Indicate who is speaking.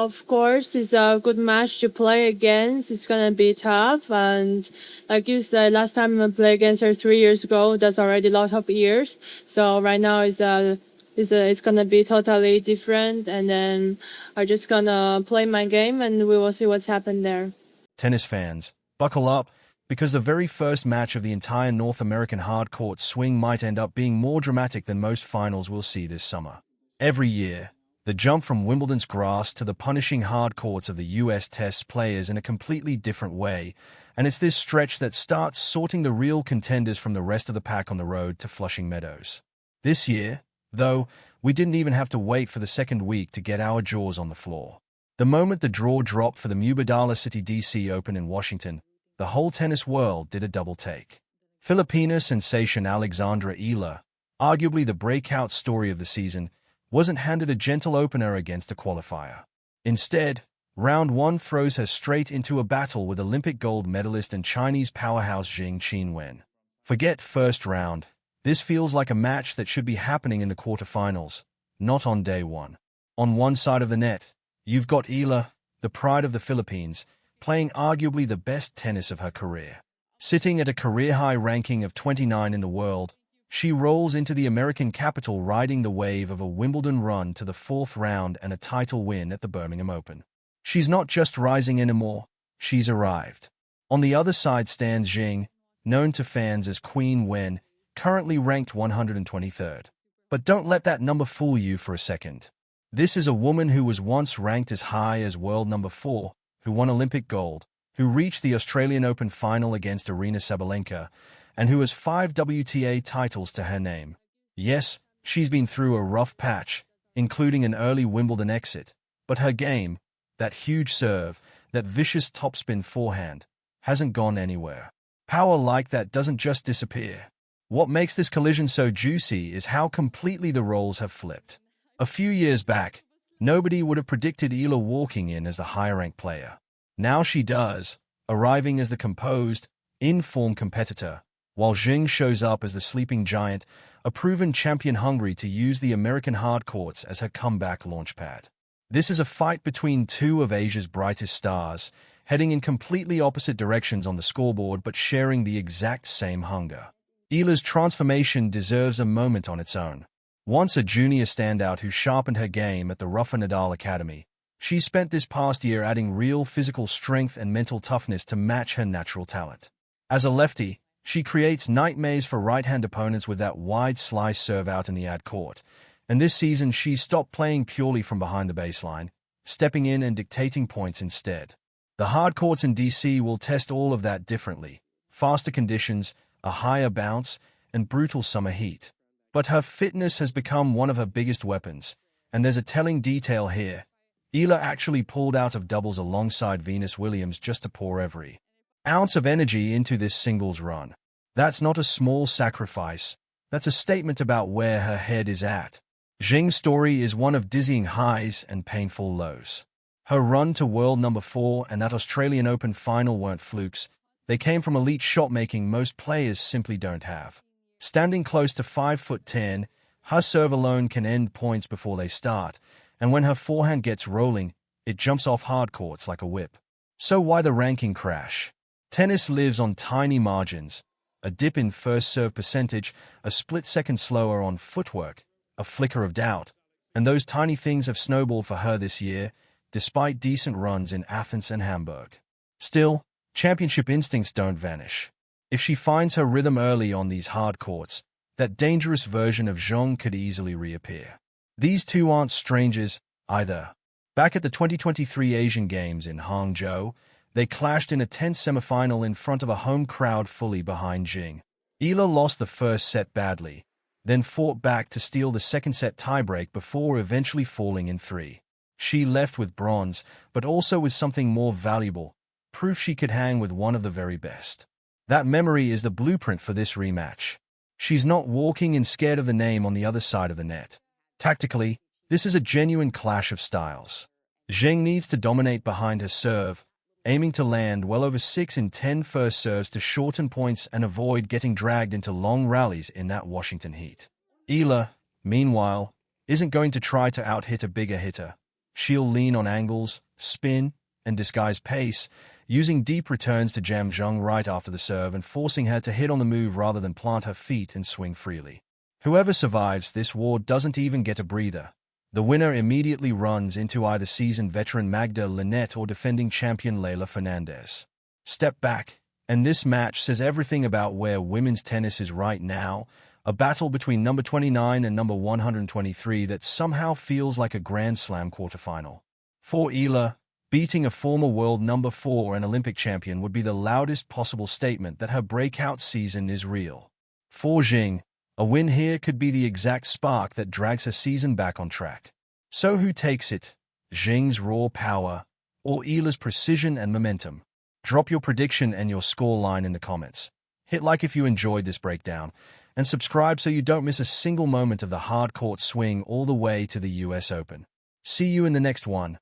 Speaker 1: Of course, it's a good match to play against. It's gonna be tough, and like you said, last time I played against her 3 years ago. That's already a lot of years. So right now it's gonna be totally different, and then I'm just gonna play my game, and we will see what's happened there.
Speaker 2: Tennis fans, buckle up, because the very first match of the entire North American hardcourt swing might end up being more dramatic than most finals we'll see this summer. Every year, the jump from Wimbledon's grass to the punishing hardcourts of the US tests players in a completely different way, and it's this stretch that starts sorting the real contenders from the rest of the pack on the road to Flushing Meadows. This year, though, we didn't even have to wait for the second week to get our jaws on the floor. The moment the draw dropped for the Mubadala Citi DC Open in Washington, the whole tennis world did a double take. Filipina sensation Alexandra Eala, arguably the breakout story of the season, wasn't handed a gentle opener against a qualifier. Instead, round one throws her straight into a battle with Olympic gold medalist and Chinese powerhouse Zheng Qinwen. Forget first round, this feels like a match that should be happening in the quarterfinals, not on day one. On one side of the net, you've got Eala, the pride of the Philippines, playing arguably the best tennis of her career. Sitting at a career-high ranking of 29 in the world, she rolls into the American capital riding the wave of a Wimbledon run to the fourth round and a title win at the Birmingham Open. She's not just rising anymore, she's arrived. On the other side stands Zheng, known to fans as Queen Wen, currently ranked 123rd. But don't let that number fool you for a second. This is a woman who was once ranked as high as world number 4, who won Olympic gold, who reached the Australian Open final against Aryna Sabalenka, and who has 5 WTA titles to her name. Yes, she's been through a rough patch, including an early Wimbledon exit, but her game, that huge serve, that vicious topspin forehand, hasn't gone anywhere. Power like that doesn't just disappear. What makes this collision so juicy is how completely the roles have flipped. A few years back, nobody would have predicted Eala walking in as the higher-ranked player. Now she does, arriving as the composed, in-form competitor, while Zheng shows up as the sleeping giant, a proven champion hungry to use the American hardcourts as her comeback launchpad. This is a fight between two of Asia's brightest stars, heading in completely opposite directions on the scoreboard but sharing the exact same hunger. Eala's transformation deserves a moment on its own. Once a junior standout who sharpened her game at the Rafa Nadal Academy, she spent this past year adding real physical strength and mental toughness to match her natural talent. As a lefty, she creates nightmares for right-hand opponents with that wide slice serve out in the ad court, and this season she's stopped playing purely from behind the baseline, stepping in and dictating points instead. The hardcourts in DC will test all of that differently: faster conditions, a higher bounce, and brutal summer heat. But her fitness has become one of her biggest weapons, and there's a telling detail here. Eala actually pulled out of doubles alongside Venus Williams just to pour every ounce of energy into this singles run. That's not a small sacrifice, that's a statement about where her head is at. Zheng's story is one of dizzying highs and painful lows. Her run to world number 4 and that Australian Open final weren't flukes, they came from elite shot-making most players simply don't have. Standing close to 5'10", her serve alone can end points before they start, and when her forehand gets rolling, it jumps off hardcourts like a whip. So why the ranking crash? Tennis lives on tiny margins. A dip in first serve percentage, a split second slower on footwork, a flicker of doubt, and those tiny things have snowballed for her this year, despite decent runs in Athens and Hamburg. Still, championship instincts don't vanish. If she finds her rhythm early on these hard courts, that dangerous version of Zheng could easily reappear. These two aren't strangers, either. Back at the 2023 Asian Games in Hangzhou, they clashed in a tense semifinal in front of a home crowd fully behind Zheng. Eala lost the first set badly, then fought back to steal the second set tiebreak before eventually falling in 3. She left with bronze, but also with something more valuable, proof she could hang with one of the very best. That memory is the blueprint for this rematch. She's not walking in scared of the name on the other side of the net. Tactically, this is a genuine clash of styles. Zheng needs to dominate behind her serve, aiming to land well over 6 in 10 first serves to shorten points and avoid getting dragged into long rallies in that Washington heat. Eala, meanwhile, isn't going to try to out-hit a bigger hitter. She'll lean on angles, spin, and disguise pace, using deep returns to jam Zheng right after the serve and forcing her to hit on the move rather than plant her feet and swing freely. Whoever survives this war doesn't even get a breather. The winner immediately runs into either seasoned veteran Magda Linette or defending champion Leylah Fernandez. Step back, and this match says everything about where women's tennis is right now, a battle between number 29 and number 123 that somehow feels like a Grand Slam quarterfinal. For Eala, beating a former world number 4 and Olympic champion would be the loudest possible statement that her breakout season is real. For Zheng, a win here could be the exact spark that drags her season back on track. So who takes it? Zheng's raw power, or Eala's precision and momentum? Drop your prediction and your scoreline in the comments. Hit like if you enjoyed this breakdown, and subscribe so you don't miss a single moment of the hard court swing all the way to the US Open. See you in the next one.